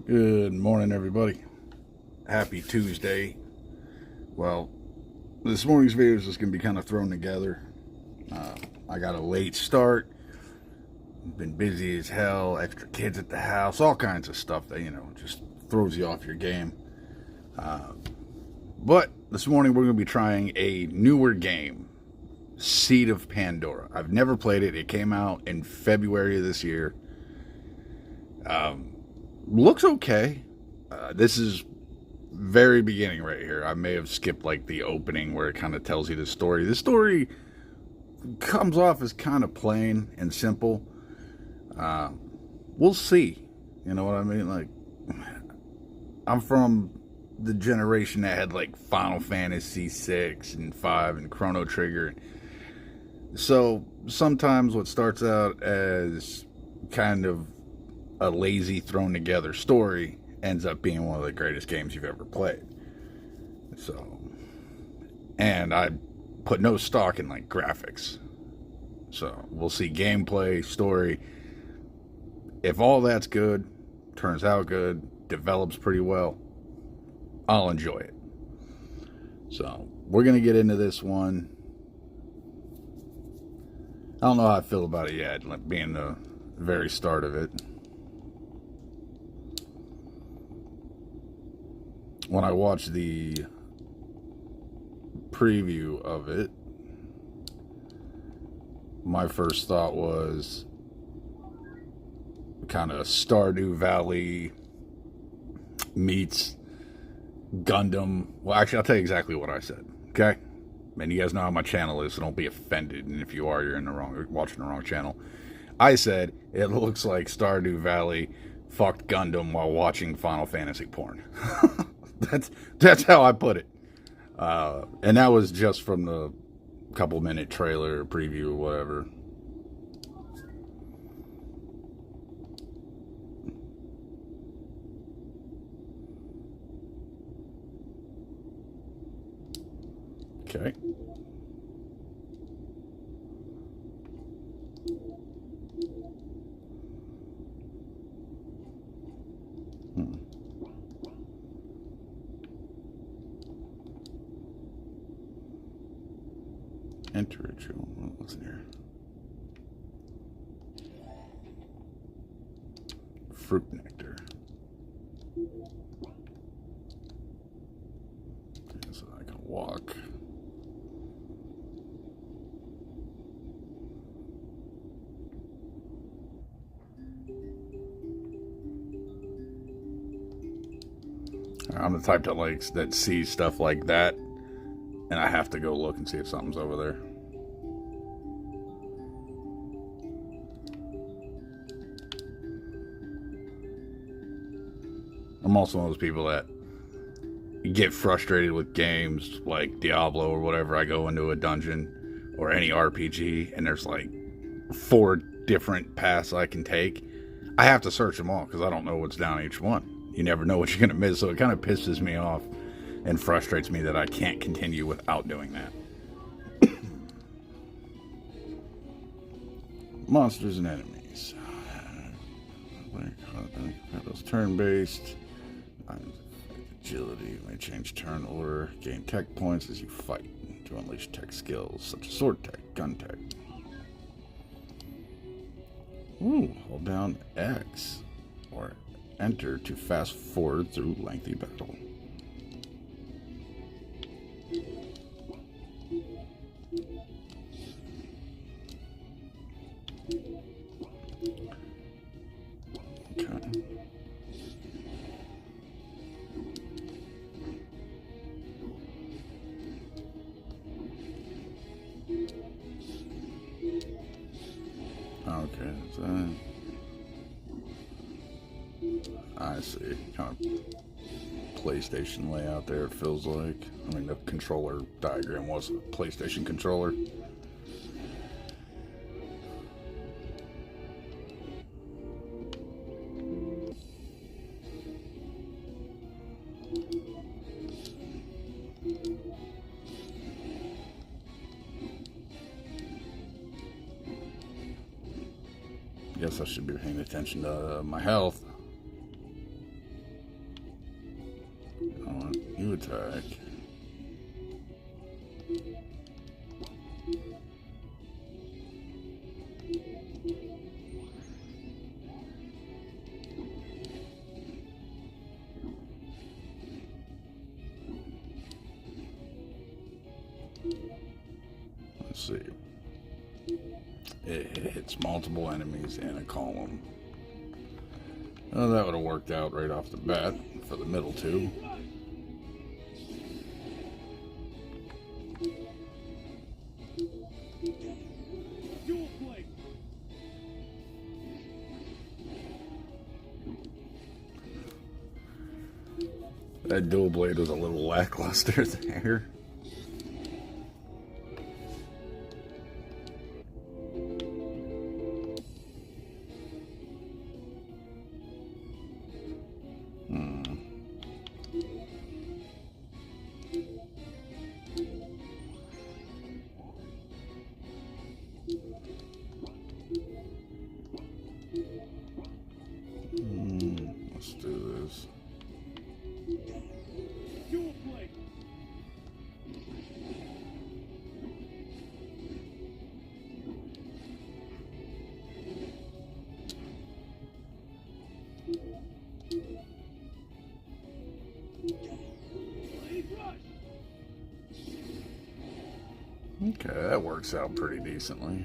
Good morning, everybody. Happy Tuesday. Well, this morning's video is just going to be kind of thrown together. I got a late start. Been busy as hell. Extra kids at the house. All kinds of stuff that, just throws you off your game. But this morning we're going to be trying a newer game. Seed of Pandora. I've never played it. It came out in February of this year. Looks okay. This is very beginning right here. I may have skipped like the opening where it kind of tells you the story. The story comes off as kind of plain and simple. We'll see. You know what I mean? Like, I'm from the generation that had like Final Fantasy 6 and 5 and Chrono Trigger. So sometimes what starts out as kind of a lazy thrown together story ends up being one of the greatest games you've ever played. So, and I put no stock in like graphics. So we'll see gameplay, story. If all that's good, turns out good, develops pretty well, I'll enjoy it. So we're going to get into this one. I don't know how I feel about it yet, like being the very start of it. When I watched the preview of it, my first thought was kind of Stardew Valley meets Gundam. Well, actually, I'll tell you exactly what I said, okay? And you guys know how my channel is, so don't be offended. And if you are, you're watching the wrong channel. I said it looks like Stardew Valley fucked Gundam while watching Final Fantasy porn. That's how I put it. And that was just from the couple-minute trailer preview or whatever. Okay. Enter ritual. What's in here? Fruit nectar. Okay, so I can walk. I'm the type that sees stuff like that, and I have to go look and see if something's over there. I'm also one of those people that get frustrated with games like Diablo or whatever. I go into a dungeon or any RPG, and there's like 4 different paths I can take. I have to search them all because I don't know what's down each one. You never know what you're going to miss, so it kind of pisses me off and frustrates me that I can't continue without doing that. Monsters and enemies. Those turn-based. Agility may change turn order. Gain tech points as you fight to unleash tech skills such as sword tech, gun tech. Ooh, hold down X or enter to fast forward through lengthy battle. Okay. Okay, so I see. Kind of PlayStation layout there, it feels like. I mean, the controller diagram was a PlayStation controller. Guess I should be paying attention to my health. You attack. Let's see. It hits multiple enemies in a column. Oh, that would have worked out right off the bat for the middle two. That dual blade was a little lackluster there. Let's do this. Okay, that works out pretty decently.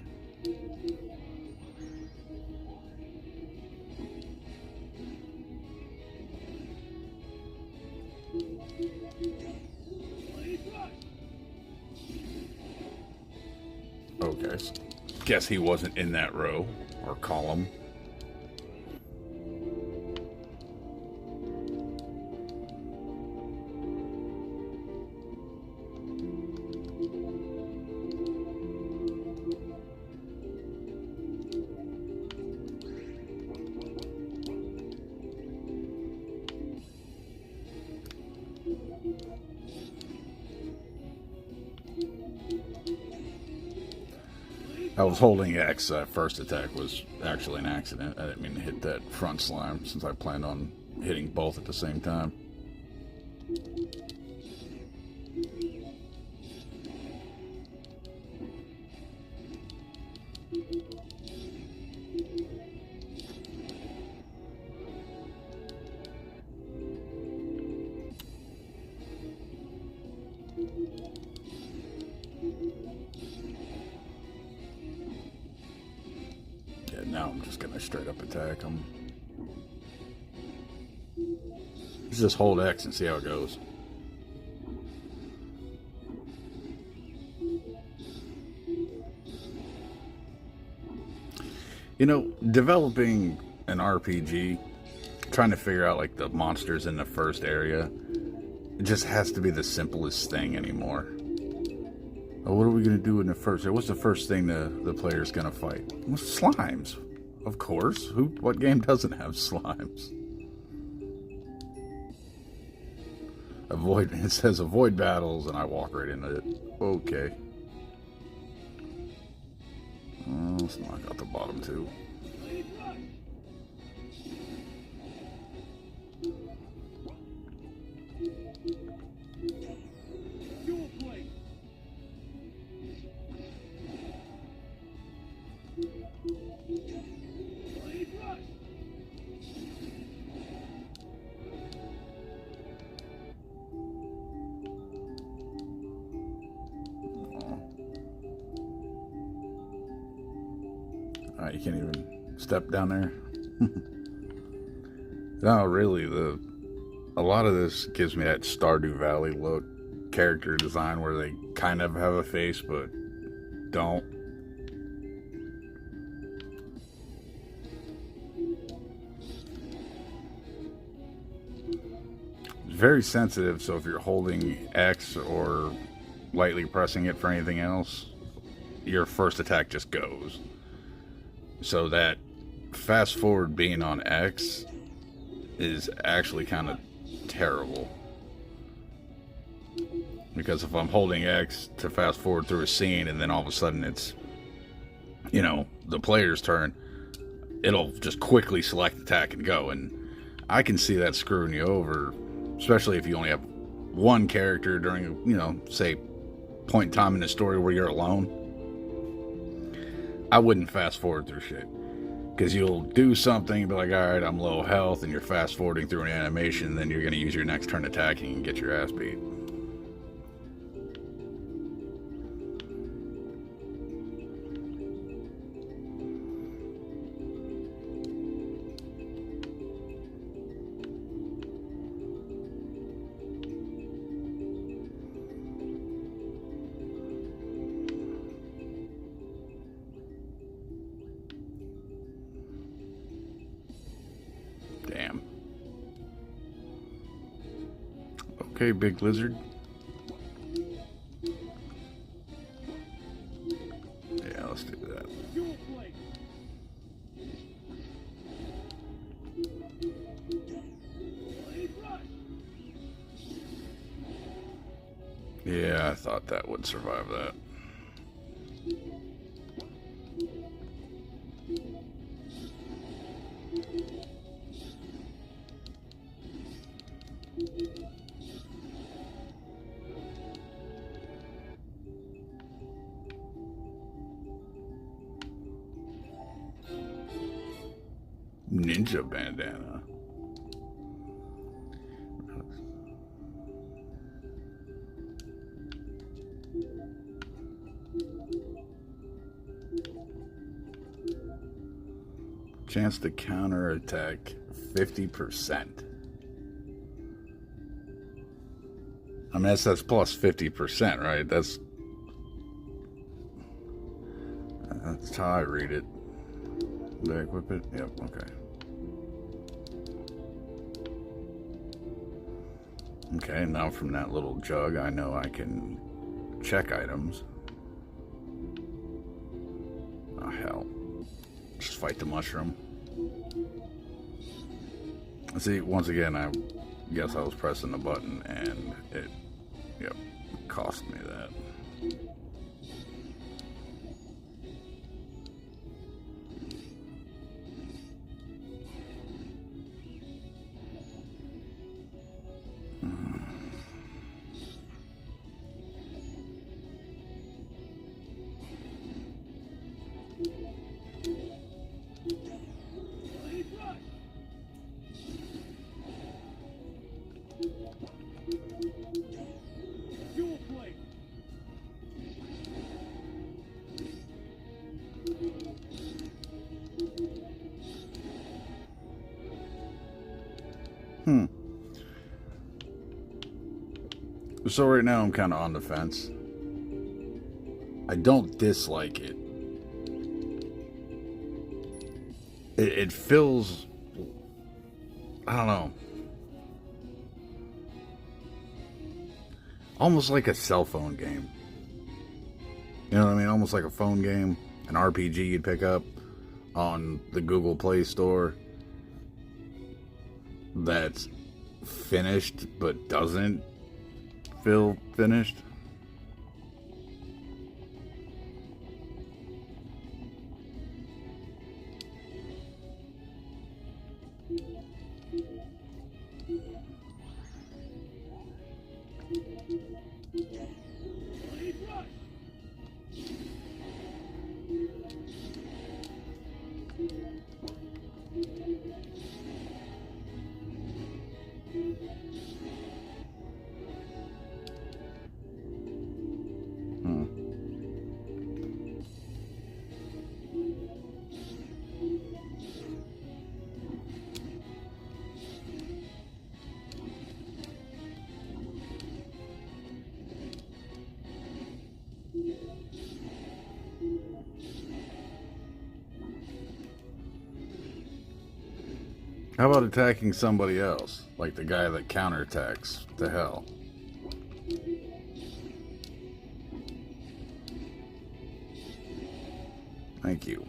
Okay, so guess he wasn't in that row or column. I was holding X. First attack was actually an accident. I didn't mean to hit that front slime since I planned on hitting both at the same time. Now I'm just gonna straight up attack him. Let's just hold X and see how it goes. You know, developing an RPG, trying to figure out like the monsters in the first area, it just has to be the simplest thing anymore. Oh, what are we gonna do in the first? What's the first thing the player's gonna fight? Well, slimes, of course. What game doesn't have slimes? Avoid. It says avoid battles, and I walk right into it. Okay. Let's knock out the bottom two. You can't even step down there. No, really, a lot of this gives me that Stardew Valley look, character design where they kind of have a face but don't. It's very sensitive, so if you're holding X or lightly pressing it for anything else, your first attack just goes. So that fast forward being on X is actually kind of terrible. Because if I'm holding X to fast forward through a scene and then all of a sudden it's, you know, the player's turn, it'll just quickly select attack and go. And I can see that screwing you over, especially if you only have one character during, say, point in time in the story where you're alone, I wouldn't fast forward through shit. Because you'll do something, be like, alright, I'm low health, and you're fast forwarding through an animation, then you're going to use your next turn attacking and get your ass beat. Damn. Okay, big lizard. Yeah, let's do that. Yeah, I thought that would survive that. Ninja bandana. Chance to counterattack 50%. I mean, that's plus 50%, right? That's how I read it. Did I equip it? Yep, okay. Okay, now from that little jug, I know I can check items. Oh, hell. Just fight the mushroom. See, once again, I guess I was pressing the button and it, cost me that. So right now I'm kind of on the fence. I don't dislike it. It feels, I don't know, almost like a cell phone game. You know what I mean? Almost like a phone game, an RPG you'd pick up on the Google Play Store that's finished but doesn't feel finished. How about attacking somebody else? Like the guy that counterattacks to hell. Thank you.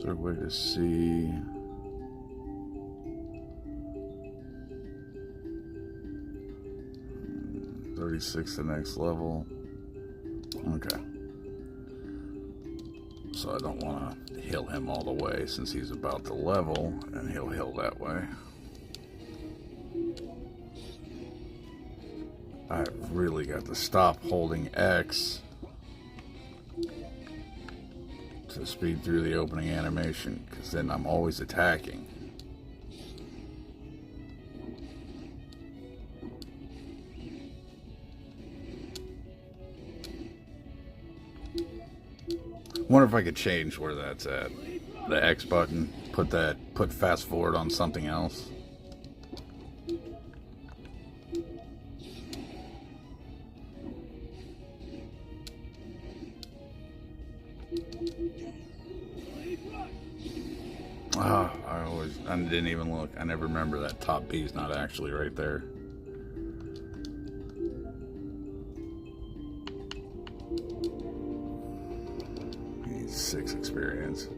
Is there a way to see? $36 the next level. Okay. So I don't want to heal him all the way since he's about to level, and he'll heal that way. I've really got to stop holding X to speed through the opening animation, because then I'm always attacking. Wonder if I could change where that's at. The X button, put fast forward on something else. I didn't even look. I never remember that top B is not actually right there. Needs 6 experience.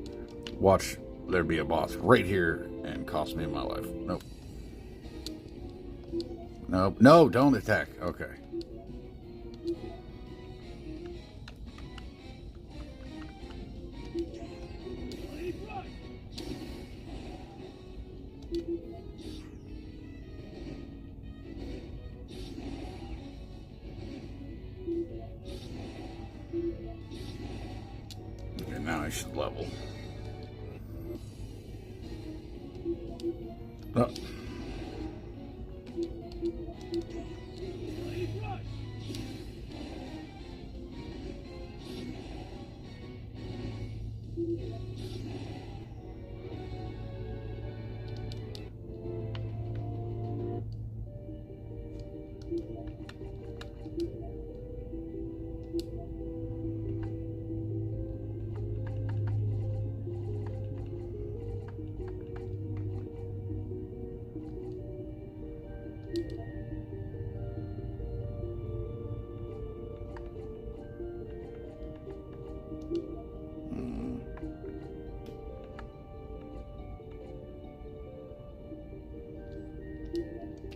Watch there be a boss right here and cost me my life. Nope. Nope. No, don't attack. Okay. Now I should level. Oh.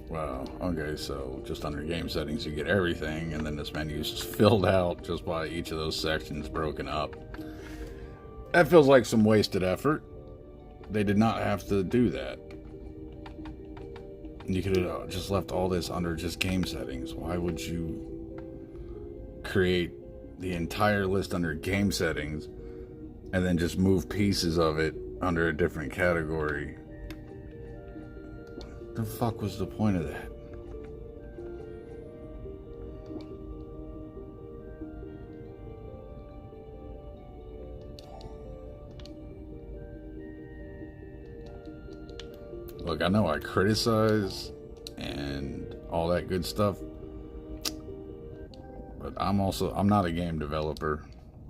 Wow, okay, so just under game settings you get everything, and then this menu is filled out just by each of those sections broken up. That feels like some wasted effort. They did not have to do that. You could have just left all this under just game settings. Why would you create the entire list under game settings and then just move pieces of it under a different category? The fuck was the point of that? Look, I know I criticize and all that good stuff, but I'm not a game developer,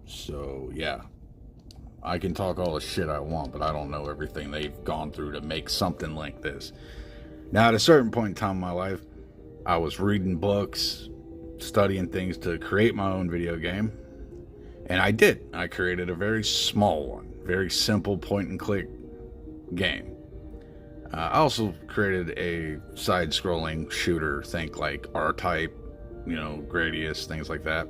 so yeah, I can talk all the shit I want, but I don't know everything they've gone through to make something like this. Now, at a certain point in time in my life, I was reading books, studying things to create my own video game. And I did. I created a very small one, very simple point-and-click game. I also created a side-scrolling shooter, think like R-Type, Gradius, things like that.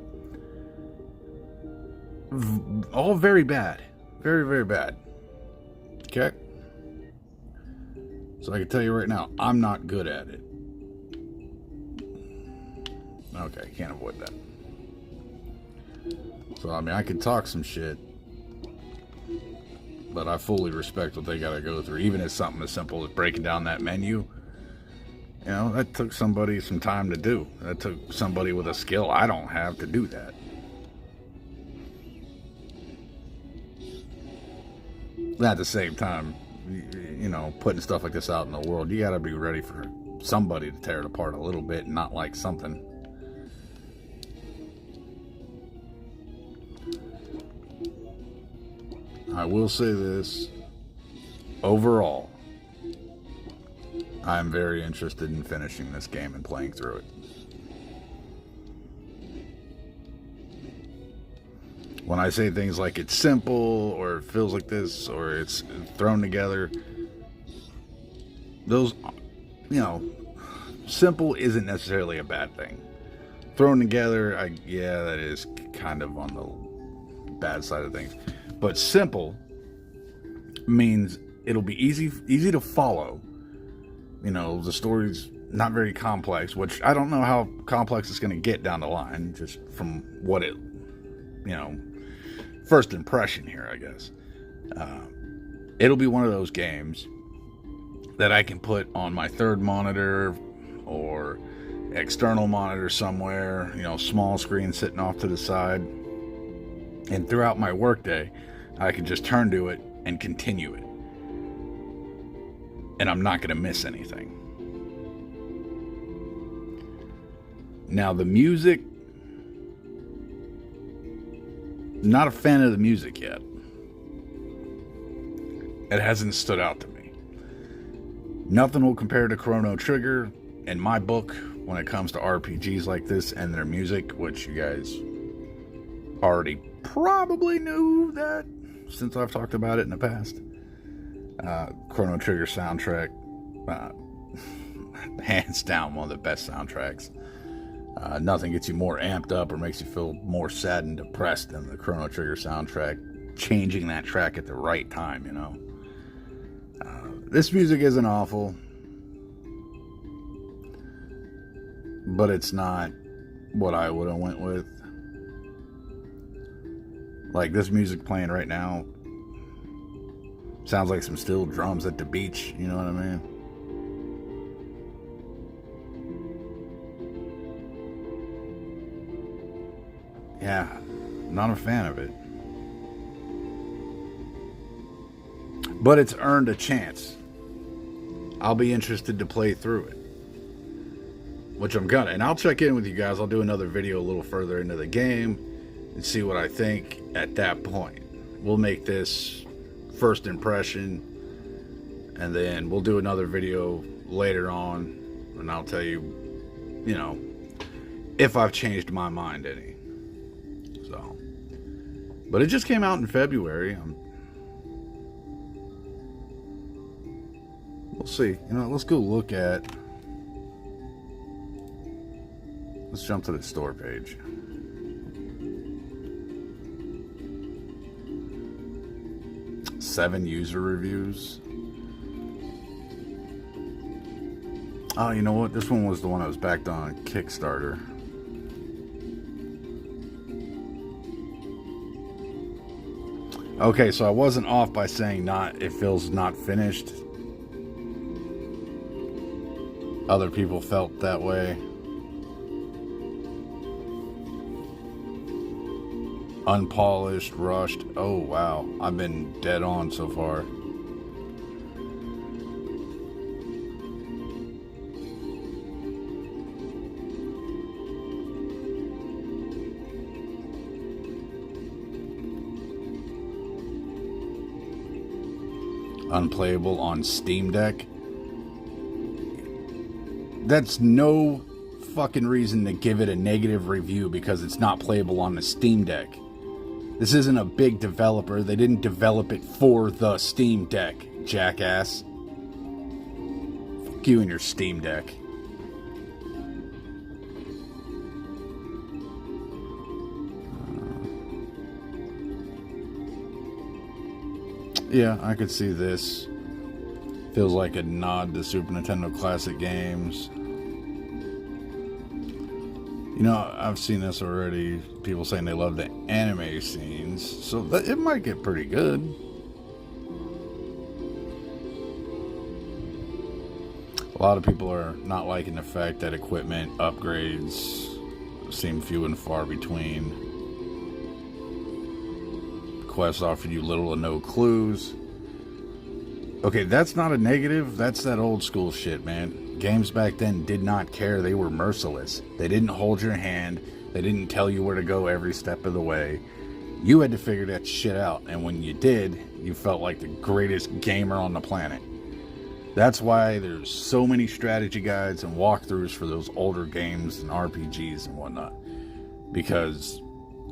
All very bad. Very, very bad. Okay? So I can tell you right now, I'm not good at it. Okay, can't avoid that. So, I mean, I can talk some shit, but I fully respect what they gotta go through. Even if something as simple as breaking down that menu, that took somebody some time to do. That took somebody with a skill I don't have to do that. At the same time, putting stuff like this out in the world, you gotta be ready for somebody to tear it apart a little bit and not like something. I will say this, overall, I'm very interested in finishing this game and playing through it. When I say things like it's simple, or it feels like this, or it's thrown together, those, simple isn't necessarily a bad thing. Thrown together, that is kind of on the bad side of things. But simple means it'll be easy to follow. The story's not very complex, which I don't know how complex it's going to get down the line, just from what it, first impression here, I guess. It'll be one of those games that I can put on my third monitor or external monitor somewhere, small screen sitting off to the side. And throughout my workday, I can just turn to it and continue it. And I'm not going to miss anything. Now, the music, not a fan of the music yet. It hasn't stood out to me. Nothing will compare to Chrono Trigger in my book when it comes to RPGs like this and their music, which you guys already probably knew that since I've talked about it in the past. Chrono Trigger soundtrack, hands down one of the best soundtracks. Nothing gets you more amped up or makes you feel more sad and depressed than the Chrono Trigger soundtrack, changing that track at the right time, This music isn't awful, but it's not what I would have went with. Like, this music playing right now sounds like some steel drums at the beach, you know what I mean? Yeah, not a fan of it. But it's earned a chance. I'll be interested to play through it, which I'm gonna. And I'll check in with you guys. I'll do another video a little further into the game and see what I think at that point. We'll make this first impression, and then we'll do another video later on, and I'll tell you, if I've changed my mind any. So, but it just came out in February. We'll see. Let's go look at. Let's jump to the store page. Seven user reviews. Oh, you know what? This one was the one that was backed on Kickstarter. Okay, so I wasn't off by saying it feels not finished. Other people felt that way. Unpolished, rushed. Oh, wow. I've been dead on so far. Unplayable on Steam Deck. That's no fucking reason to give it a negative review because it's not playable on the Steam Deck. This isn't a big developer. They didn't develop it for the Steam Deck, jackass. Fuck you and your Steam Deck. Yeah, I could see this. Feels like a nod to Super Nintendo classic games. I've seen this already. People saying they love the anime scenes. So it might get pretty good. A lot of people are not liking the fact that equipment upgrades seem few and far between. Quests offer you little or no clues. Okay, that's not a negative. That's that old school shit, man. Games back then did not care. They were merciless. They didn't hold your hand. They didn't tell you where to go every step of the way. You had to figure that shit out. And when you did, you felt like the greatest gamer on the planet. That's why there's so many strategy guides and walkthroughs for those older games and RPGs and whatnot. Because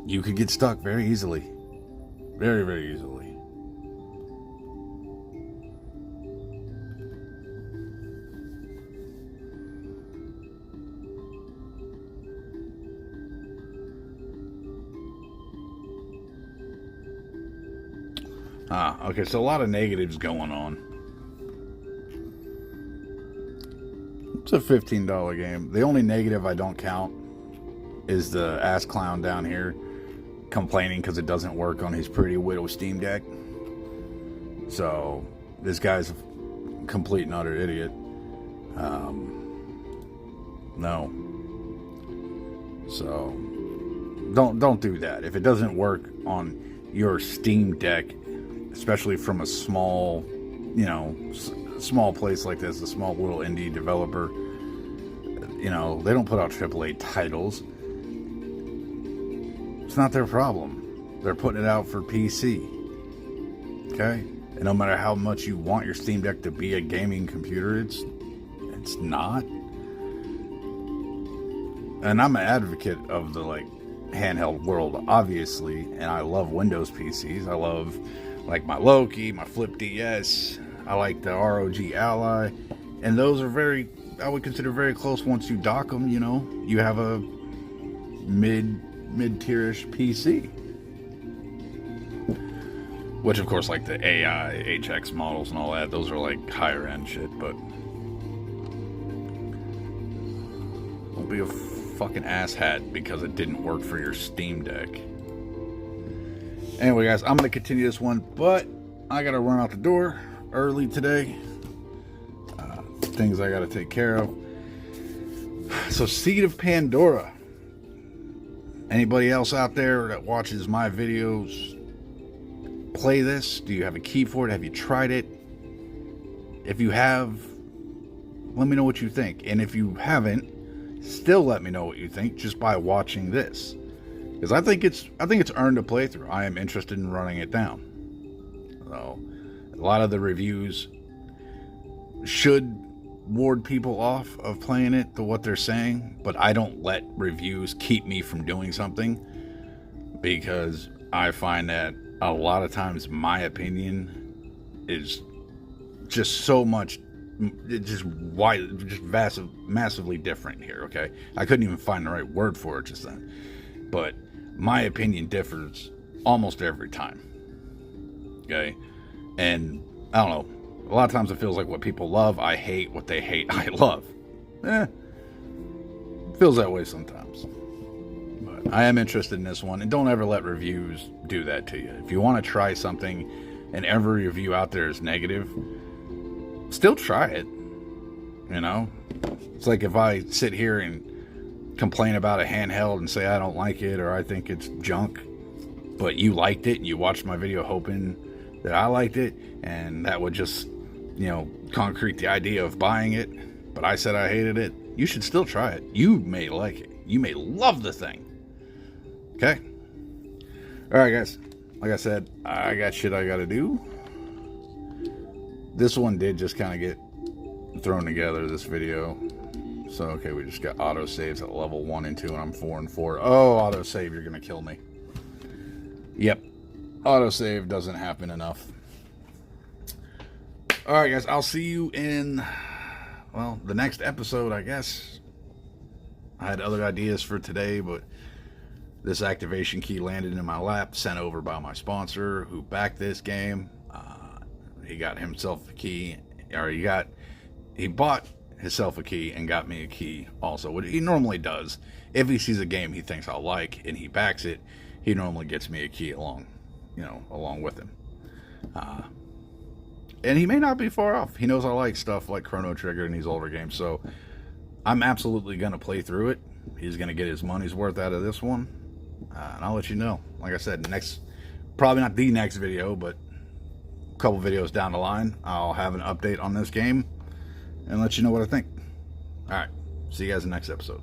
you could get stuck very easily. Very, very easily. Okay, so a lot of negatives going on. It's a $15 game. The only negative I don't count is the ass clown down here complaining because it doesn't work on his Pretty Widow Steam Deck. So, this guy's a complete and utter idiot. No. So, don't do that. If it doesn't work on your Steam Deck, especially from a small, small place like this, a small little indie developer, they don't put out AAA titles. It's not their problem. They're putting it out for PC. Okay? And no matter how much you want your Steam Deck to be a gaming computer, it's not. And I'm an advocate of the handheld world, obviously, and I love Windows PCs. I love my Loki, my Flip DS. I like the ROG Ally, and those are I would consider very close once you dock them. You have a mid-tierish PC, which of course the AI HX models and all that, those are higher end shit. But don't be a fucking asshat because it didn't work for your Steam Deck. Anyway, guys, I'm gonna continue this one, but I gotta run out the door early today. Things I gotta take care of. So, Seed of Pandora. Anybody else out there that watches my videos play this? Do you have a key for it? Have you tried it? If you have, let me know what you think. And if you haven't, still let me know what you think just by watching this. Because I think it's earned a playthrough. I am interested in running it down. So, a lot of the reviews should ward people off of playing it to what they're saying, but I don't let reviews keep me from doing something, because I find that a lot of times my opinion is just so much, just massively different here. Okay, I couldn't even find the right word for it just then, but my opinion differs almost every time. Okay, and I don't know, a lot of times it feels like what people love, I hate. What they hate, I love. Feels that way sometimes. But I am interested in this one, and don't ever let reviews do that to you. If you want to try something and every review out there is negative, still try it. It's like if I sit here and complain about a handheld and say I don't like it or I think it's junk, but you liked it and you watched my video hoping that I liked it, and that would just concrete the idea of buying it, but I said I hated it, you should still try it. You may like it. You may love the thing. Okay? Alright, guys. Like I said, I got shit I gotta do. This one did just kind of get thrown together, this video. So, okay, we just got auto saves at level 1 and 2, and I'm 4 and 4. Oh, auto save, you're gonna kill me. Yep. Auto save doesn't happen enough. Alright, guys, I'll see you in, the next episode, I guess. I had other ideas for today, but this activation key landed in my lap, sent over by my sponsor who backed this game. He got himself a key, or he bought himself a key and got me a key also, what he normally does. If he sees a game he thinks I'll like and he backs it, he normally gets me a key along with him. And he may not be far off. He knows I like stuff like Chrono Trigger and these older games, so I'm absolutely going to play through it. He's going to get his money's worth out of this one, and I'll let you know. Like I said, probably not the next video, but a couple videos down the line, I'll have an update on this game and let you know what I think. Alright, see you guys in the next episode.